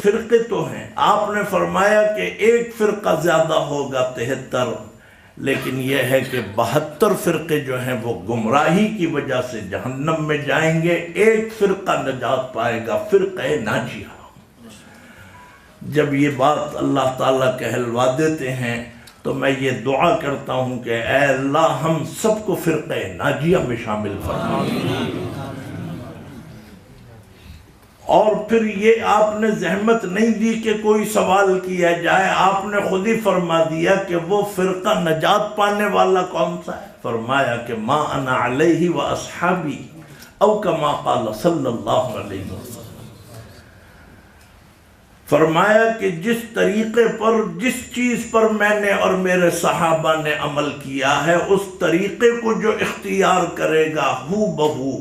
فرقے تو ہیں، آپ نے فرمایا کہ ایک فرقہ زیادہ ہوگا 73، لیکن یہ ہے کہ 72 فرقے جو ہیں وہ گمراہی کی وجہ سے جہنم میں جائیں گے، ایک فرقہ نجات پائے گا، فرقہ ناجیہ۔ جب یہ بات اللہ تعالیٰ کہلوا دیتے ہیں تو میں یہ دعا کرتا ہوں کہ اے اللہ ہم سب کو فرقہ ناجیہ میں شامل فرما۔ اور پھر یہ آپ نے زحمت نہیں دی کہ کوئی سوال کیا جائے، آپ نے خود ہی فرما دیا کہ وہ فرقہ نجات پانے والا کون سا ہے؟ فرمایا کہ ما انا علیہ و اصحابی او کما قال صلی اللہ علیہ وسلم۔ فرمایا کہ جس طریقے پر، جس چیز پر میں نے اور میرے صحابہ نے عمل کیا ہے، اس طریقے کو جو اختیار کرے گا ہو بہو،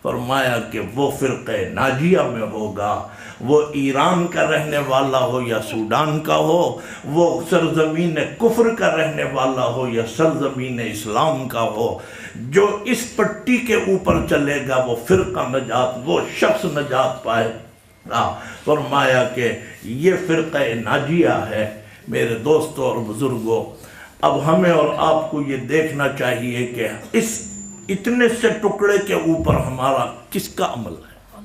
فرمایا کہ وہ فرقہ ناجیہ میں ہوگا، وہ ایران کا رہنے والا ہو یا سوڈان کا ہو، وہ سرزمین کفر کا رہنے والا ہو یا سرزمین اسلام کا ہو، جو اس پٹی کے اوپر چلے گا وہ فرقہ نجات، وہ شخص نجات پائے۔ فرمایا کہ یہ فرقہ ناجیہ ہے۔ میرے دوستوں اور بزرگوں، اب ہمیں اور آپ کو یہ دیکھنا چاہیے کہ اس اتنے سے ٹکڑے کے اوپر ہمارا کس کا عمل ہے؟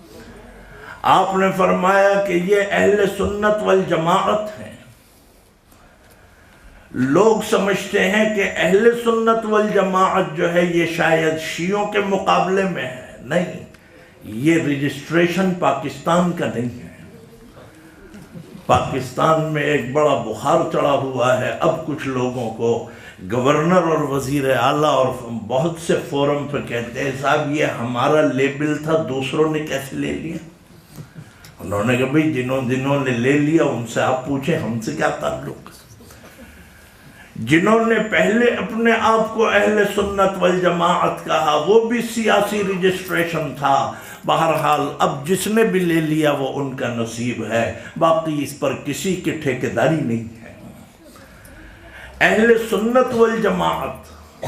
آپ نے فرمایا کہ یہ اہل سنت والجماعت ہیں۔ لوگ سمجھتے ہیں کہ اہل سنت والجماعت جو ہے یہ شاید شیعوں کے مقابلے میں ہے، نہیں، یہ رجسٹریشن پاکستان کا نہیں ہے۔ پاکستان میں ایک بڑا بخار چڑھا ہوا ہے، اب کچھ لوگوں کو گورنر اور وزیر اعلیٰ اور بہت سے فورم پہ کہتے ہیں صاحب یہ ہمارا لیبل تھا، دوسروں نے کیسے لے لیا؟ انہوں نے کہا بھئی جنہوں نے لے لیا ان سے آپ پوچھیں، ہم سے کیا تعلق؟ جنہوں نے پہلے اپنے آپ کو اہل سنت والجماعت کہا وہ بھی سیاسی رجسٹریشن تھا۔ بہرحال اب جس نے بھی لے لیا وہ ان کا نصیب ہے، باقی اس پر کسی کی ٹھیکیداری نہیں ہے۔ اہل سنت والجماعت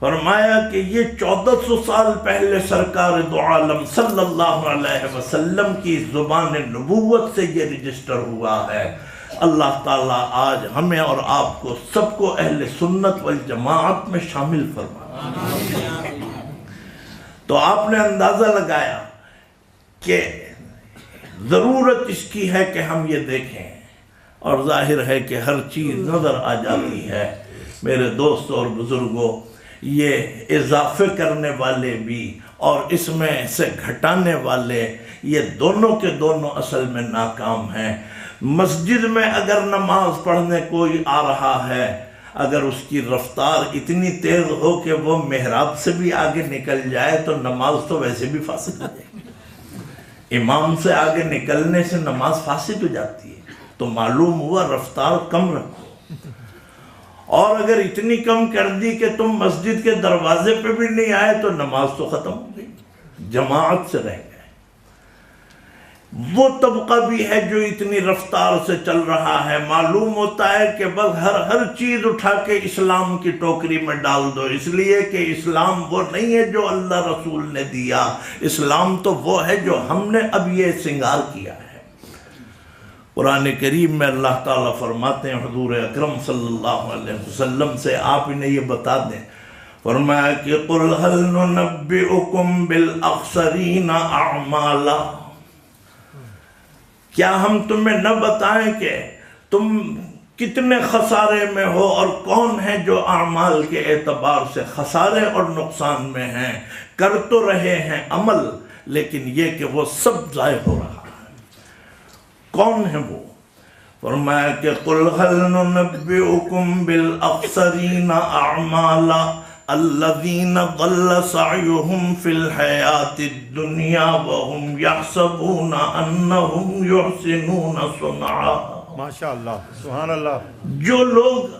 فرمایا کہ یہ 1400 سال پہلے سرکار دو عالم صلی اللہ علیہ وسلم کی زبان نبوت سے یہ رجسٹر ہوا ہے۔ اللہ تعالیٰ آج ہمیں اور آپ کو سب کو اہل سنت والجماعت میں شامل فرما۔ تو آپ نے اندازہ لگایا کہ ضرورت اس کی ہے کہ ہم یہ دیکھیں، اور ظاہر ہے کہ ہر چیز نظر آ جاتی ہے۔ میرے دوستوں اور بزرگوں، یہ اضافے کرنے والے بھی اور اس میں سے گھٹانے والے، یہ دونوں کے دونوں اصل میں ناکام ہیں۔ مسجد میں اگر نماز پڑھنے کوئی آ رہا ہے، اگر اس کی رفتار اتنی تیز ہو کہ وہ محراب سے بھی آگے نکل جائے تو نماز تو ویسے بھی فاسد ہو جائے گی۔ امام سے آگے نکلنے سے نماز فاسد ہو جاتی ہے، تو معلوم ہوا رفتار کم رکھو۔ اور اگر اتنی کم کر دی کہ تم مسجد کے دروازے پہ بھی نہیں آئے تو نماز تو ختم ہو گئی، جماعت سے رہ گئے۔ وہ طبقہ بھی ہے جو اتنی رفتار سے چل رہا ہے، معلوم ہوتا ہے کہ بس ہر چیز اٹھا کے اسلام کی ٹوکری میں ڈال دو، اس لیے کہ اسلام وہ نہیں ہے جو اللہ رسول نے دیا، اسلام تو وہ ہے جو ہم نے اب یہ سنگار کیا ہے۔ قرآن کریم میں اللہ تعالیٰ فرماتے ہیں حضور اکرم صلی اللہ علیہ وسلم سے، آپ انہیں یہ بتا دیں، فرمایا کہ قُلْ هَلْ نُنَبِّئُكُمْ بِالْأَخْسَرِينَ أَعْمَالًا، کیا ہم تمہیں نہ بتائیں کہ تم کتنے خسارے میں ہو اور کون ہیں جو اعمال کے اعتبار سے خسارے اور نقصان میں ہیں، کر تو رہے ہیں عمل لیکن یہ کہ وہ سب ضائع ہو رہا ہے۔ کون ہیں وہ؟ فرمایا کہ قُلْ هَلْ نُنَبِّئُكُمْ بِالْأَخْسَرِينَ أَعْمَالًا الَّذِينَ ضَلَّ سَعْيُهُمْ فِي الْحَيَاةِ الدُّنْيَا وَهُمْ يَحْسَبُونَ أَنَّهُمْ يُحْسِنُونَ صُنْعًا۔ ماشاءاللہ، سبحان اللہ۔ جو لوگ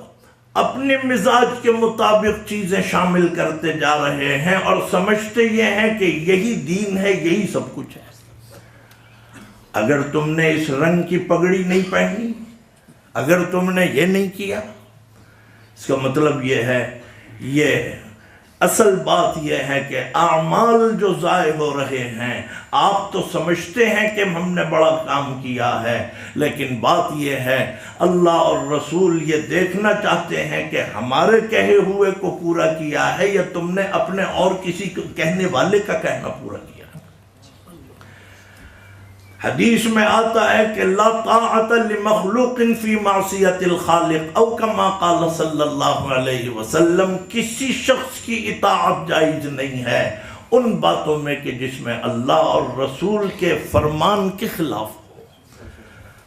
اپنے مزاج کے مطابق چیزیں شامل کرتے جا رہے ہیں اور سمجھتے یہ ہیں کہ یہی دین ہے، یہی سب کچھ ہے۔ اگر تم نے اس رنگ کی پگڑی نہیں پہنی، اگر تم نے یہ نہیں کیا، اس کا مطلب یہ ہے یہ اصل بات یہ ہے کہ اعمال جو ضائع ہو رہے ہیں، آپ تو سمجھتے ہیں کہ ہم نے بڑا کام کیا ہے، لیکن بات یہ ہے اللہ اور رسول یہ دیکھنا چاہتے ہیں کہ ہمارے کہے ہوئے کو پورا کیا ہے یا تم نے اپنے اور کسی کہنے والے کا کہنا پورا کیا۔ حدیث میں آتا ہے کہ لا طاعت لمخلوق فی معصیت الخالق، او کما قال صلی اللہ علیہ وسلم، کسی شخص کی اطاعت جائز نہیں ہے ان باتوں میں کہ جس میں اللہ اور رسول کے فرمان کے خلاف ہو۔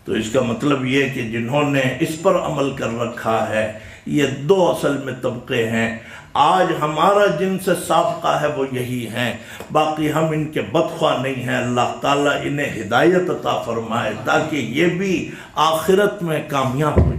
تو اس کا مطلب یہ کہ جنہوں نے اس پر عمل کر رکھا ہے، یہ دو اصل میں طبقے ہیں۔ آج ہمارا جن سے سابقہ ہے وہ یہی ہیں، باقی ہم ان کے بدخواہ نہیں ہیں۔ اللہ تعالیٰ انہیں ہدایت عطا فرمائے تاکہ یہ بھی آخرت میں کامیاب ہو جائے۔